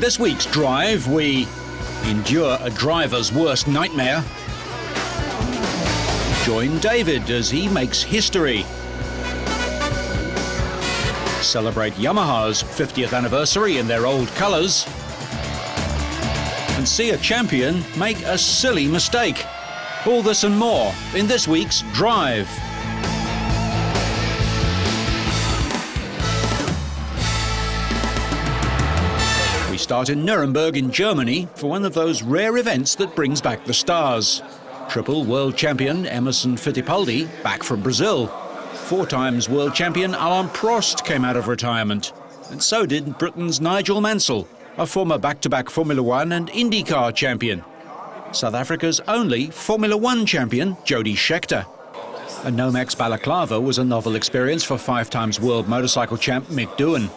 this week's drive, we endure a driver's worst nightmare. Join David as he makes history. Celebrate Yamaha's 50th anniversary in their old colours. And see a champion make a silly mistake. All this and more in this week's Drive. We start in Nuremberg in Germany for one of those rare events that brings back the stars. Triple world champion Emerson Fittipaldi back from Brazil. 4 times world champion Alain Prost came out of retirement. And so did Britain's Nigel Mansell, a former back-to-back Formula One and IndyCar champion. South Africa's only Formula One champion, Jody Scheckter. A Nomex balaclava was a novel experience for 5 times world motorcycle champ Mick Doohan.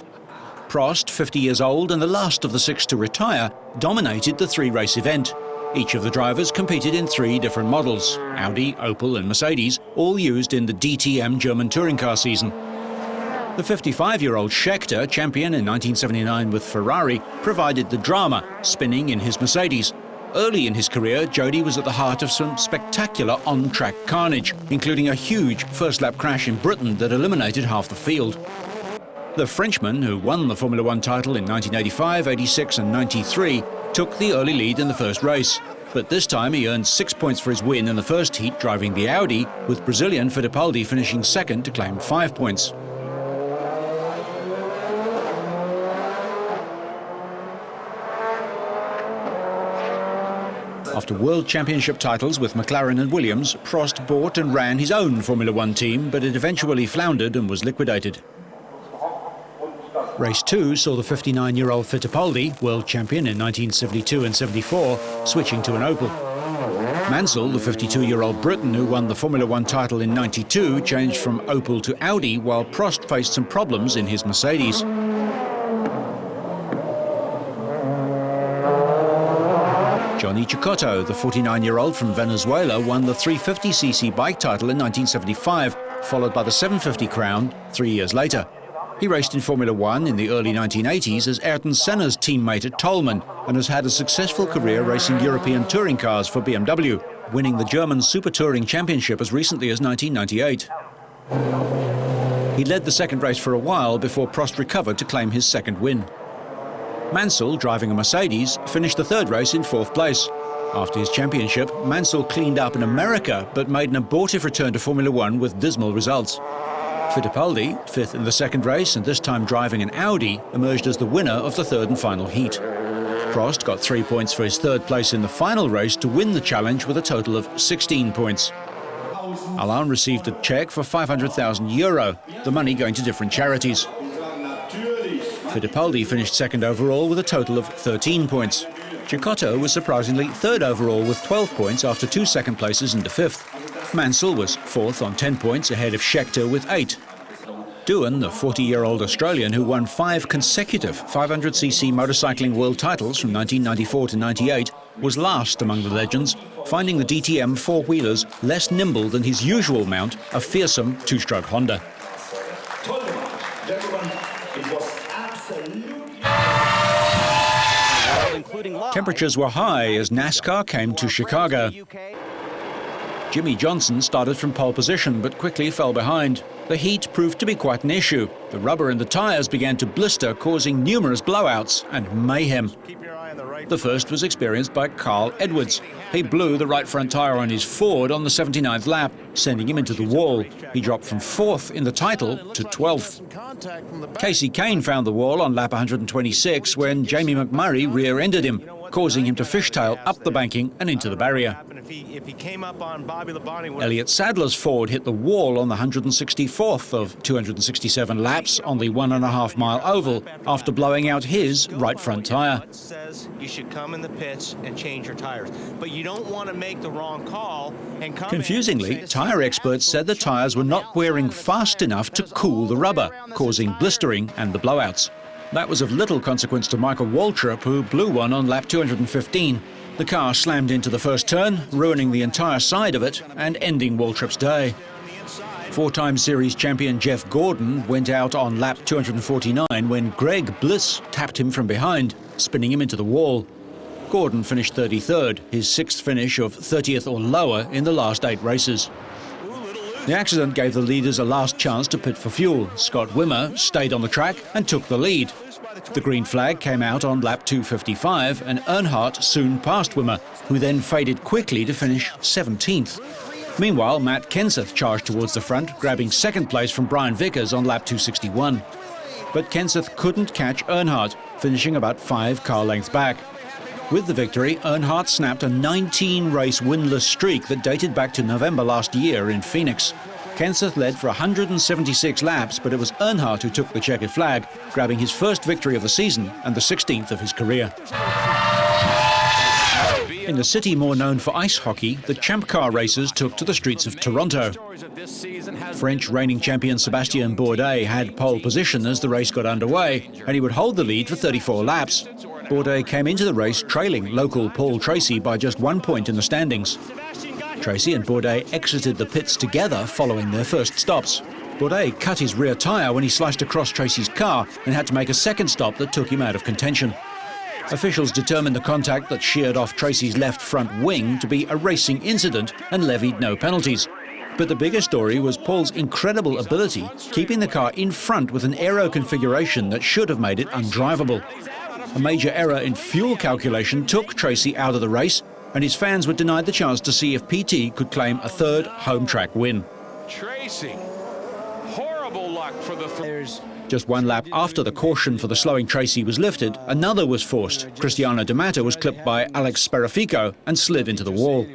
Prost, 50 years old and the last of the 6 to retire, dominated the 3-race event. Each of the drivers competed in 3 different models, Audi, Opel and Mercedes, all used in the DTM German touring car season. The 55-year-old Scheckter, champion in 1979 with Ferrari, provided the drama, spinning in his Mercedes. Early in his career, Jody was at the heart of some spectacular on-track carnage, including a huge first-lap crash in Britain that eliminated half the field. The Frenchman, who won the Formula One title in 1985, 86 and 93, took the early lead in the first race. But this time he earned 6 points for his win in the first heat driving the Audi, with Brazilian Fittipaldi finishing second to claim 5 points. After World Championship titles with McLaren and Williams, Prost bought and ran his own Formula One team, but it eventually floundered and was liquidated. Race 2 saw the 59-year-old Fittipaldi, world champion in 1972 and 74, switching to an Opel. Mansell, the 52-year-old Briton who won the Formula One title in 92, changed from Opel to Audi, while Prost faced some problems in his Mercedes. Johnny Cecotto, the 49-year-old from Venezuela, won the 350cc bike title in 1975, followed by the 750 crown 3 years later. He raced in Formula One in the early 1980s as Ayrton Senna's teammate at Tollman and has had a successful career racing European touring cars for BMW, winning the German Super Touring Championship as recently as 1998. He led the second race for a while before Prost recovered to claim his second win. Mansell, driving a Mercedes, finished the third race in 4th place. After his championship, Mansell cleaned up in America but made an abortive return to Formula One with dismal results. Fittipaldi, 5th in the second race and this time driving an Audi, emerged as the winner of the third and final heat. Prost got 3 points for his third place in the final race to win the challenge with a total of 16 points. Alain received a cheque for €500,000, the money going to different charities. Fittipaldi finished second overall with a total of 13 points. Cecotto was surprisingly third overall with 12 points after 2 second places into 5th. Mansell was 4th on 10 points ahead of Scheckter with 8. Doohan, the 40-year-old Australian who won 5 consecutive 500cc motorcycling world titles from 1994 to 98, was last among the legends, finding the DTM four-wheelers less nimble than his usual mount, a fearsome 2-stroke Honda. Temperatures were high as NASCAR came to Chicago. Jimmy Johnson started from pole position but quickly fell behind. The heat proved to be quite an issue. The rubber in the tyres began to blister, causing numerous blowouts and mayhem. The first was experienced by Carl Edwards. He blew the right front tyre on his Ford on the 79th lap, sending him into the wall. He dropped from 4th in the title to 12th. Casey Kane found the wall on lap 126 when Jamie McMurray rear-ended him, causing him to fishtail up the banking and into the barrier. Elliott Sadler's Ford hit the wall on the 164th of 267 laps on the 1.5-mile oval after blowing out his right front tyre. You should come in the pits and change your tires, but you don't want to make the wrong call and come. Confusingly, tyre experts said the tyres were not wearing fast enough to cool the rubber, causing blistering and the blowouts. That was of little consequence to Michael Waltrip, who blew one on lap 215. The car slammed into the first turn, ruining the entire side of it and ending Waltrip's day. 4-time series champion Jeff Gordon went out on lap 249 when Greg Bliss tapped him from behind. spinning him into the wall. Gordon finished 33rd, his sixth finish of 30th or lower in the last 8 races. The accident gave the leaders a last chance to pit for fuel. Scott Wimmer stayed on the track and took the lead. The green flag came out on lap 255 and Earnhardt soon passed Wimmer, who then faded quickly to finish 17th. Meanwhile, Matt Kenseth charged towards the front, grabbing second place from Brian Vickers on lap 261. But Kenseth couldn't catch Earnhardt, finishing about 5 car lengths back. With the victory, Earnhardt snapped a 19-race winless streak that dated back to November last year in Phoenix. Kenseth led for 176 laps, but it was Earnhardt who took the checkered flag, grabbing his first victory of the season and the 16th of his career. In the city more known for ice hockey, the Champ Car races took to the streets of Toronto. French reigning champion Sebastian Vettel had pole position as the race got underway, and he would hold the lead for 34 laps. Vettel came into the race trailing local Paul Tracy by just 1 point in the standings. Tracy and Vettel exited the pits together following their first stops. Vettel cut his rear tyre when he sliced across Tracy's car and had to make a second stop that took him out of contention. Officials determined the contact that sheared off Tracy's left front wing to be a racing incident and levied no penalties. But the bigger story was Paul's incredible ability keeping the car in front with an aero configuration that should have made it undrivable. A major error in fuel calculation took Tracy out of the race, and his fans were denied the chance to see if PT could claim a third home track win. Tracy, horrible luck for the Just 1 lap after the caution for the slowing Tracy was lifted, another was forced. Cristiano D'Amato was clipped by Alex Sparaffico and slid into the wall.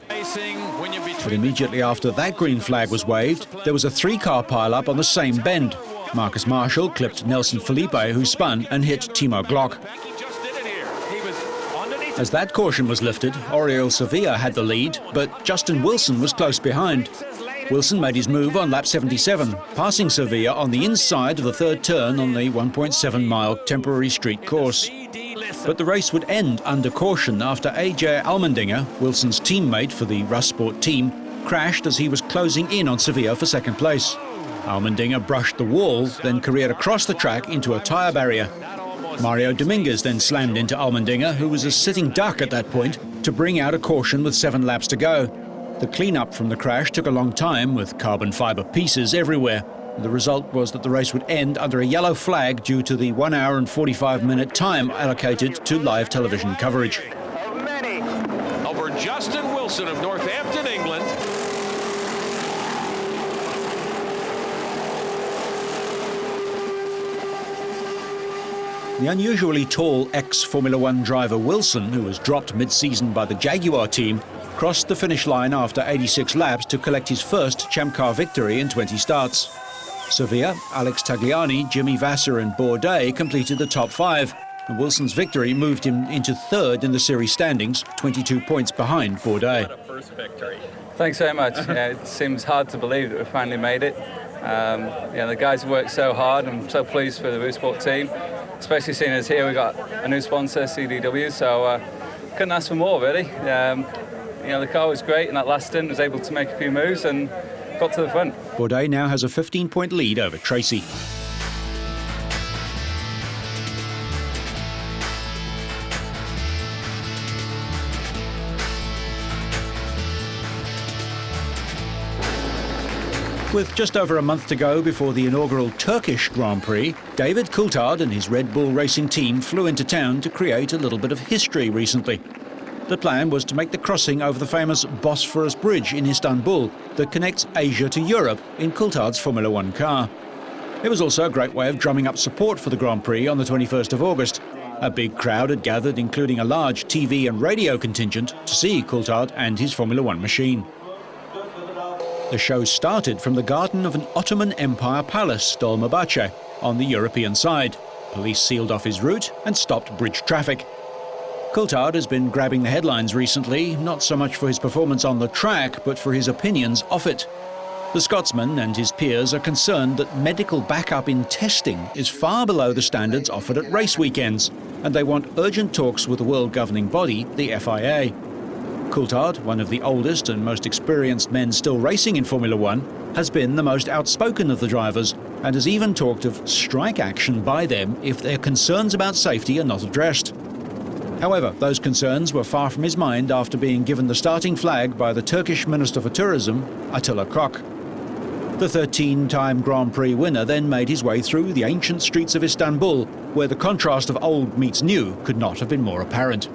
But immediately after that green flag was waved, there was a 3-car pile-up on the same bend. Marcus Marshall clipped Nelson Felipe, who spun and hit Timo Glock. As that caution was lifted, Oriol Sevilla had the lead, but Justin Wilson was close behind. Wilson made his move on lap 77, passing Sevilla on the inside of the third turn on the 1.7-mile temporary street course. But the race would end under caution after AJ Allmendinger, Wilson's teammate for the Russ Sport team, crashed as he was closing in on Sevilla for second place. Allmendinger brushed the wall, then careered across the track into a tyre barrier. Mario Dominguez then slammed into Allmendinger, who was a sitting duck at that point, to bring out a caution with 7 laps to go. The clean-up from the crash took a long time, with carbon fibre pieces everywhere. The result was that the race would end under a yellow flag due to the 1 hour and 45-minute time allocated to live television coverage. Over Justin Wilson of Northampton, England. The unusually tall ex-Formula One driver Wilson, who was dropped mid-season by the Jaguar team, crossed the finish line after 86 laps to collect his first Champ Car victory in 20 starts. Sevilla, Alex Tagliani, Jimmy Vasser and Bourdais completed the top 5, and Wilson's victory moved him into third in the series standings, 22 points behind Bourdais. Thanks very much. Yeah, it seems hard to believe that we finally made it. The guys worked so hard. I'm so pleased for the Sport team, especially seeing as here we got a new sponsor, CDW, so couldn't ask for more really. The car was great in that last stint, was able to make a few moves and got to the front. Bourdais now has a 15-point lead over Tracy. With just over a month to go before the inaugural Turkish Grand Prix, David Coulthard and his Red Bull Racing team flew into town to create a little bit of history recently. The plan was to make the crossing over the famous Bosphorus Bridge in Istanbul that connects Asia to Europe in Coulthard's Formula One car. It was also a great way of drumming up support for the Grand Prix on the 21st of August. A big crowd had gathered, including a large TV and radio contingent, to see Coulthard and his Formula One machine. The show started from the garden of an Ottoman Empire palace, Dolmabahce, on the European side. Police sealed off his route and stopped bridge traffic. Coulthard has been grabbing the headlines recently, not so much for his performance on the track, but for his opinions off it. The Scotsman and his peers are concerned that medical backup in testing is far below the standards offered at race weekends, and they want urgent talks with the world governing body, the FIA. Coulthard, one of the oldest and most experienced men still racing in Formula One, has been the most outspoken of the drivers, and has even talked of strike action by them if their concerns about safety are not addressed. However, those concerns were far from his mind after being given the starting flag by the Turkish Minister for Tourism, Attila Kok. The 13-time Grand Prix winner then made his way through the ancient streets of Istanbul, where the contrast of old meets new could not have been more apparent.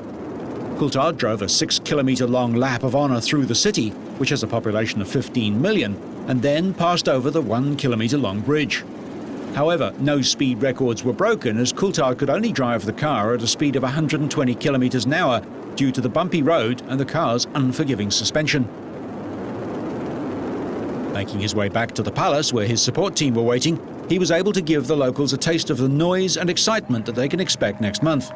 Coulthard drove a 6-kilometre-long lap of honour through the city, which has a population of 15 million, and then passed over the 1-kilometre-long bridge. However, no speed records were broken, as Coulthard could only drive the car at a speed of 120 kilometres an hour due to the bumpy road and the car's unforgiving suspension. Making his way back to the palace, where his support team were waiting, he was able to give the locals a taste of the noise and excitement that they can expect next month.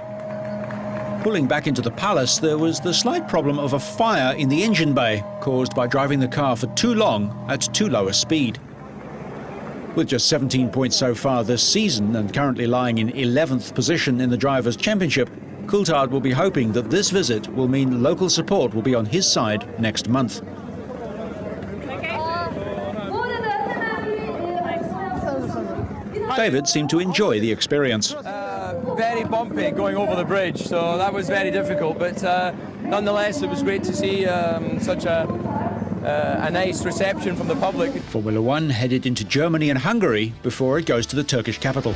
Pulling back into the palace, there was the slight problem of a fire in the engine bay, caused by driving the car for too long at too low a speed. With just 17 points so far this season and currently lying in 11th position in the Drivers' Championship, Coulthard will be hoping that this visit will mean local support will be on his side next month. David seemed to enjoy the experience. Very bumpy going over the bridge, so that was very difficult, but nonetheless it was great to see such a nice reception from the public. Formula One headed into Germany and Hungary before it goes to the Turkish capital.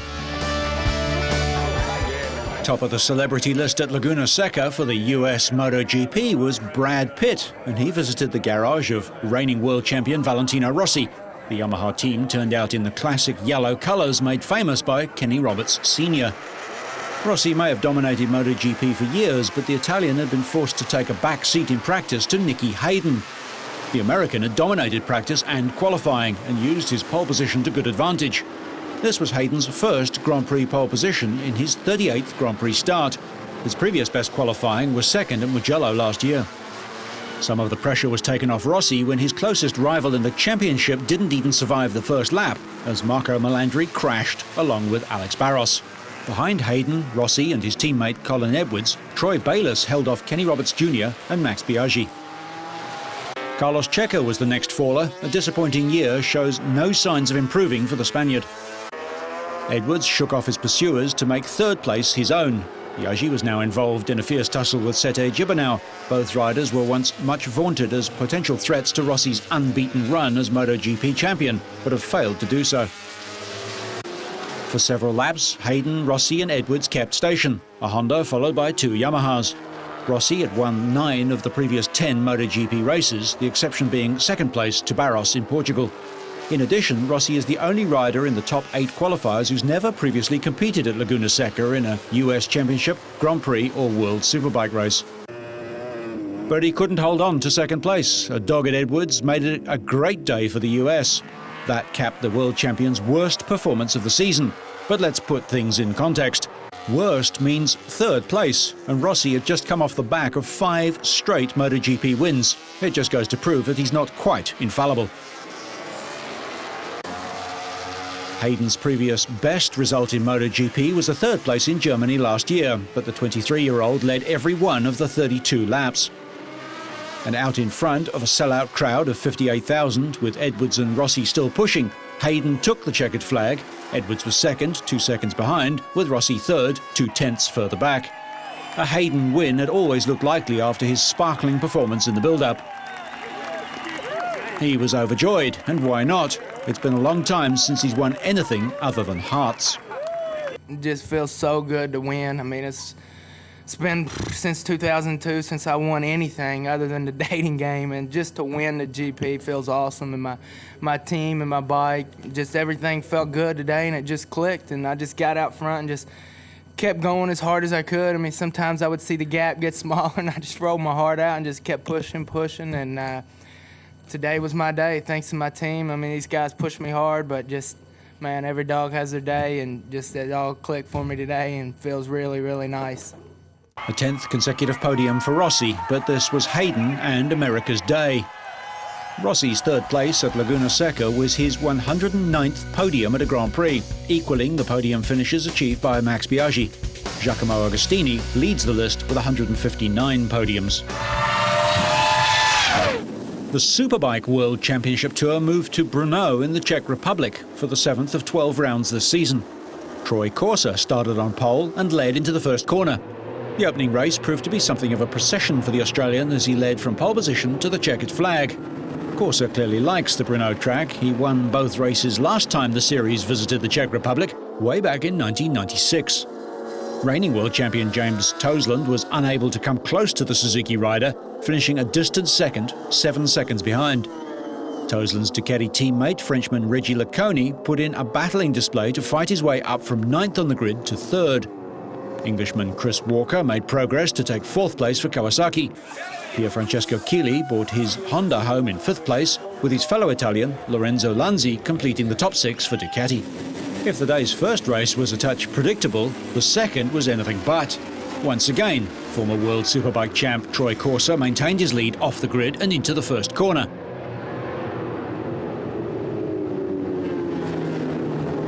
Top of the celebrity list at Laguna Seca for the US MotoGP was Brad Pitt, and he visited the garage of reigning world champion Valentino Rossi. The Yamaha team turned out in the classic yellow colours made famous by Kenny Roberts Sr. Rossi may have dominated MotoGP for years, but the Italian had been forced to take a back seat in practice to Nicky Hayden. The American had dominated practice and qualifying and used his pole position to good advantage. This was Hayden's first Grand Prix pole position in his 38th Grand Prix start. His previous best qualifying was second at Mugello last year. Some of the pressure was taken off Rossi when his closest rival in the championship didn't even survive the first lap, as Marco Melandri crashed along with Alex Barros. Behind Hayden, Rossi and his teammate Colin Edwards, Troy Bayliss held off Kenny Roberts Jr. and Max Biaggi. Carlos Checa was the next faller. A disappointing year shows no signs of improving for the Spaniard. Edwards shook off his pursuers to make third place his own. Biaggi was now involved in a fierce tussle with Sete Gibernau. Both riders were once much vaunted as potential threats to Rossi's unbeaten run as MotoGP champion, but have failed to do so. For several laps, Hayden, Rossi and Edwards kept station, a Honda followed by two Yamahas. Rossi had won 9 of the previous 10 MotoGP races, the exception being second place to Barros in Portugal. In addition, Rossi is the only rider in the top 8 qualifiers who's never previously competed at Laguna Seca in a US Championship, Grand Prix or World Superbike race. But he couldn't hold on to second place. A dogged Edwards made it a great day for the US. That capped the world champion's worst performance of the season. But let's put things in context. Worst means third place, and Rossi had just come off the back of 5 straight MotoGP wins. It just goes to prove that he's not quite infallible. Hayden's previous best result in MotoGP was a third place in Germany last year, but the 23-year-old led every one of the 32 laps. And out in front of a sellout crowd of 58,000, with Edwards and Rossi still pushing, Hayden took the checkered flag. Edwards was second, 2 seconds behind, with Rossi third, 2 tenths further back. A Hayden win had always looked likely after his sparkling performance in the build-up. He was overjoyed, and why not? It's been a long time since he's won anything other than hearts. It just feels so good to win. I mean, it's been since 2002 since I won anything other than the dating game, and just to win the GP feels awesome. And my team and my bike, just everything felt good today, and it just clicked. And I just got out front and just kept going as hard as I could. I mean, sometimes I would see the gap get smaller, and I just rolled my heart out and just kept pushing. And today was my day, thanks to my team. I mean, these guys pushed me hard, but just, man, every dog has their day, and just it all clicked for me today and feels really, really nice. A 10th consecutive podium for Rossi, but this was Hayden and America's day. Rossi's third place at Laguna Seca was his 109th podium at a Grand Prix, equaling the podium finishes achieved by Max Biaggi. Giacomo Agostini leads the list with 159 podiums. The Superbike World Championship Tour moved to Brno in the Czech Republic for the 7th of 12 rounds this season. Troy Corser started on pole and led into the first corner. The opening race proved to be something of a procession for the Australian as he led from pole position to the checkered flag. Corser clearly likes the Brno track. He won both races last time the series visited the Czech Republic, way back in 1996. Reigning world champion James Toseland was unable to come close to the Suzuki rider, finishing a distant second, 7 seconds behind. Toseland's Ducati teammate, Frenchman Reggie Laconi, put in a battling display to fight his way up from 9th on the grid to 3rd. Englishman Chris Walker made progress to take 4th place for Kawasaki. Pierfrancesco Chili brought his Honda home in 5th place, with his fellow Italian, Lorenzo Lanzi, completing the top 6 for Ducati. If the day's first race was a touch predictable, the second was anything but. Once again, former World Superbike champ Troy Corser maintained his lead off the grid and into the first corner.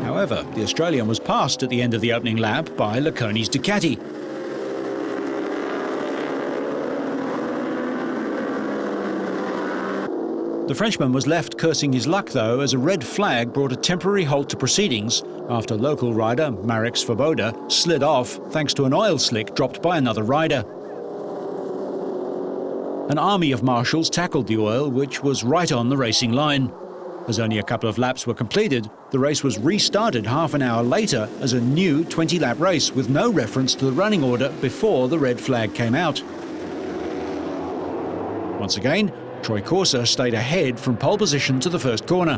However, the Australian was passed at the end of the opening lap by Laconi's Ducati. The Frenchman was left cursing his luck, though, as a red flag brought a temporary halt to proceedings after local rider Marek Svoboda slid off thanks to an oil slick dropped by another rider. An army of marshals tackled the oil, which was right on the racing line. As only a couple of laps were completed, the race was restarted half an hour later as a new 20-lap race with no reference to the running order before the red flag came out. Once again, Troy Corser stayed ahead from pole position to the first corner.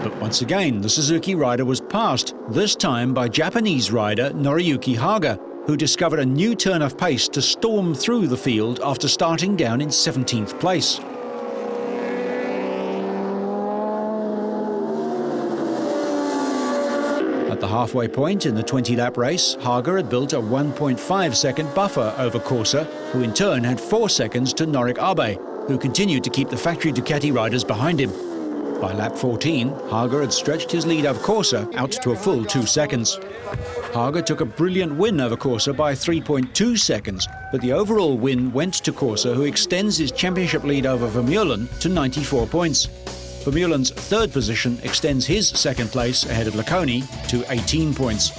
But once again, the Suzuki rider was passed, this time by Japanese rider Noriyuki Haga, who discovered a new turn of pace to storm through the field after starting down in 17th place. At the halfway point in the 20-lap race, Haga had built a 1.5-second buffer over Corser, who in turn had 4 seconds to Norik Abe, who continued to keep the factory Ducati riders behind him. By lap 14, Haga had stretched his lead over Corser out to a full 2 seconds. Haga took a brilliant win over Corser by 3.2 seconds, but the overall win went to Corser, who extends his championship lead over Vermeulen to 94 points. Vermeulen's 3rd position extends his 2nd place ahead of Laconi to 18 points.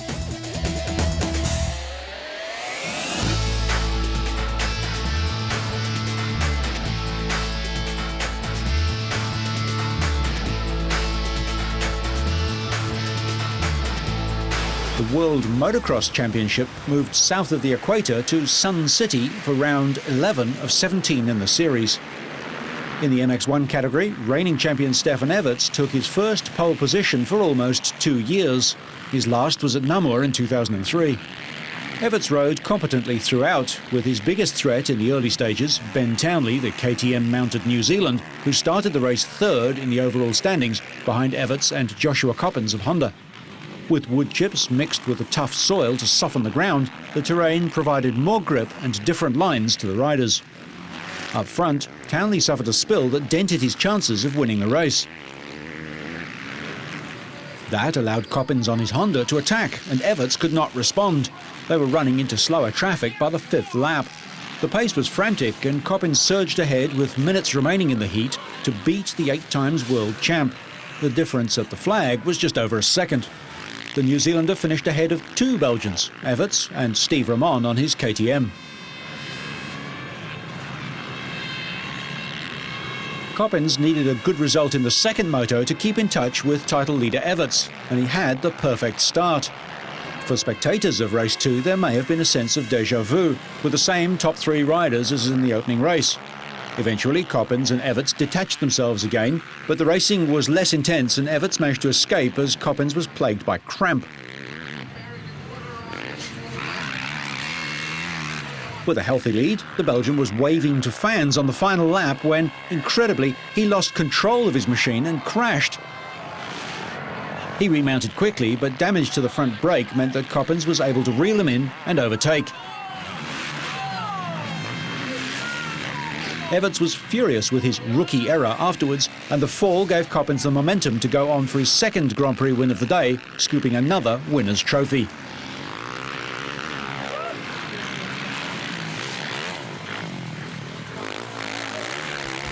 The World Motocross Championship moved south of the equator to Sun City for round 11 of 17 in the series. In the MX1 category, reigning champion Stefan Everts took his first pole position for almost 2 years. His last was at Namur in 2003. Everts rode competently throughout, with his biggest threat in the early stages, Ben Townley, the KTM-mounted New Zealand, who started the race 3rd in the overall standings behind Everts and Joshua Coppens of Honda. With wood chips mixed with a tough soil to soften the ground, the terrain provided more grip and different lines to the riders. Up front, Townley suffered a spill that dented his chances of winning the race. That allowed Coppens on his Honda to attack, and Everts could not respond. They were running into slower traffic by the 5th lap. The pace was frantic, and Coppens surged ahead with minutes remaining in the heat to beat the 8-times world champ. The difference at the flag was just over a second. The New Zealander finished ahead of 2 Belgians, Everts and Steve Ramon on his KTM. Coppens needed a good result in the second moto to keep in touch with title leader Everts, and he had the perfect start. For spectators of race 2, there may have been a sense of déjà vu, with the same top 3 riders as in the opening race. Eventually, Coppens and Everts detached themselves again, but the racing was less intense and Everts managed to escape as Coppens was plagued by cramp. With a healthy lead, the Belgian was waving to fans on the final lap when, incredibly, he lost control of his machine and crashed. He remounted quickly, but damage to the front brake meant that Coppens was able to reel him in and overtake. Everts was furious with his rookie error afterwards, and the fall gave Coppens the momentum to go on for his 2nd Grand Prix win of the day, scooping another winner's trophy.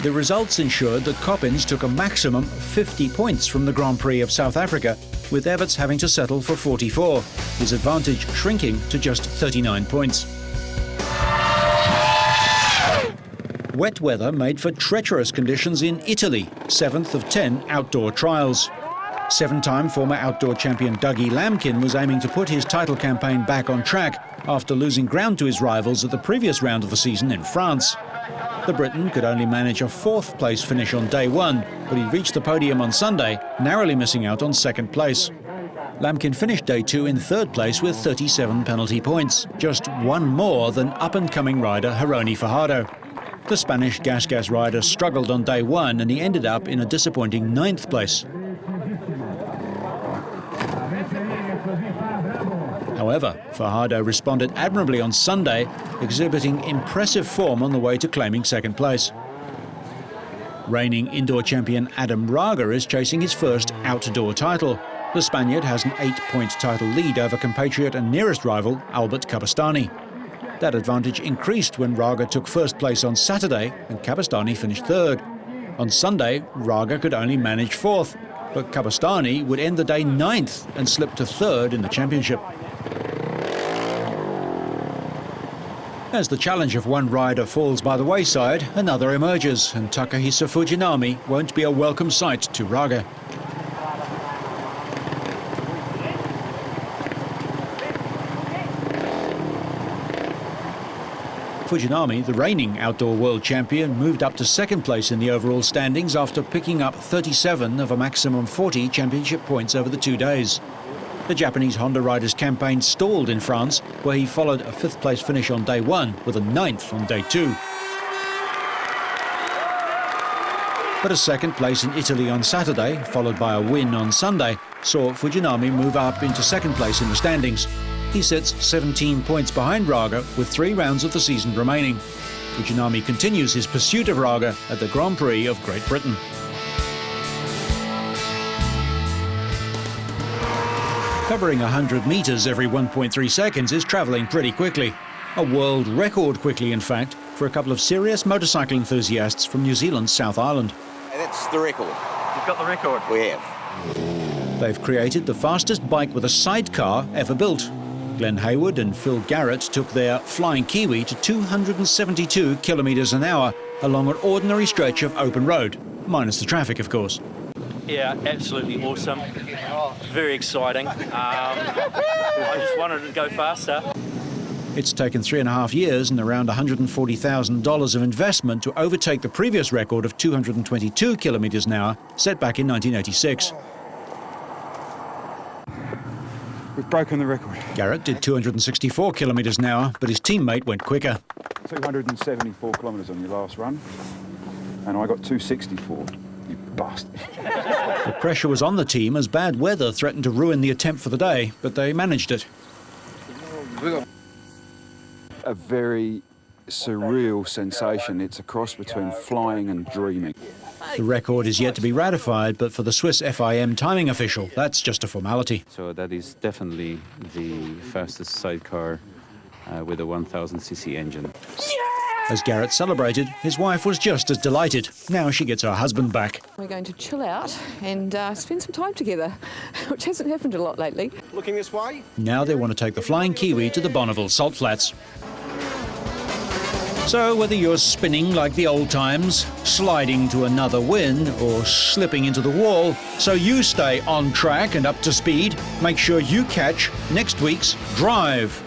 The results ensured that Coppins took a maximum of 50 points from the Grand Prix of South Africa, with Everts having to settle for 44, his advantage shrinking to just 39 points. Wet weather made for treacherous conditions in Italy, 7th of 10 outdoor trials. Seven-time former outdoor champion Dougie Lamkin was aiming to put his title campaign back on track after losing ground to his rivals at the previous round of the season in France. The Briton could only manage a 4th place finish on day one, but he reached the podium on Sunday, narrowly missing out on 2nd place. Lamkin finished day 2 in 3rd place with 37 penalty points, just one more than up-and-coming rider Jeroni Fajardo. The Spanish gas rider struggled on day 1 and he ended up in a disappointing 9th place. However, Fajardo responded admirably on Sunday, exhibiting impressive form on the way to claiming 2nd place. Reigning indoor champion Adam Raga is chasing his first outdoor title. The Spaniard has an 8-point title lead over compatriot and nearest rival Albert Capestany. That advantage increased when Raga took 1st place on Saturday and Capestany finished 3rd. On Sunday, Raga could only manage 4th, but Capestany would end the day 9th and slip to 3rd in the championship. As the challenge of one rider falls by the wayside, another emerges, and Takahisa Fujinami won't be a welcome sight to Raga. Fujinami, the reigning outdoor world champion, moved up to 2nd place in the overall standings after picking up 37 of a maximum 40 championship points over the 2 days. The Japanese Honda rider's campaign stalled in France, where he followed a 5th place finish on day 1 with a 9th on day 2. But a 2nd place in Italy on Saturday, followed by a win on Sunday, saw Fujinami move up into 2nd place in the standings. He sits 17 points behind Raga with 3 rounds of the season remaining. Fujinami continues his pursuit of Raga at the Grand Prix of Great Britain. Covering 100 metres every 1.3 seconds is travelling pretty quickly. A world record quickly, in fact, for a couple of serious motorcycle enthusiasts from New Zealand's South Island. That's the record. You've got the record? We have. They've created the fastest bike with a sidecar ever built. Glenn Hayward and Phil Garrett took their Flying Kiwi to 272 kilometres an hour along an ordinary stretch of open road, minus the traffic, of course. Yeah, absolutely awesome. Very exciting. I just wanted to go faster. It's taken 3.5 years and around $140,000 of investment to overtake the previous record of 222 kilometres an hour set back in 1986. We've broken the record. Garrett did 264 kilometres an hour, but his teammate went quicker. 274 kilometres on your last run, and I got 264. You bastard. The pressure was on the team as bad weather threatened to ruin the attempt for the day, but they managed it. A very surreal sensation. It's a cross between flying and dreaming. The record is yet to be ratified, but for the Swiss FIM timing official, that's just a formality. So that is definitely the fastest sidecar with a 1000cc engine. As Garrett celebrated, his wife was just as delighted. Now she gets her husband back. We're going to chill out and spend some time together, which hasn't happened a lot lately. Looking this way? Now they want to take the Flying Kiwi to the Bonneville Salt Flats. So whether you're spinning like the old times, sliding to another win, or slipping into the wall, so you stay on track and up to speed, make sure you catch next week's Drive.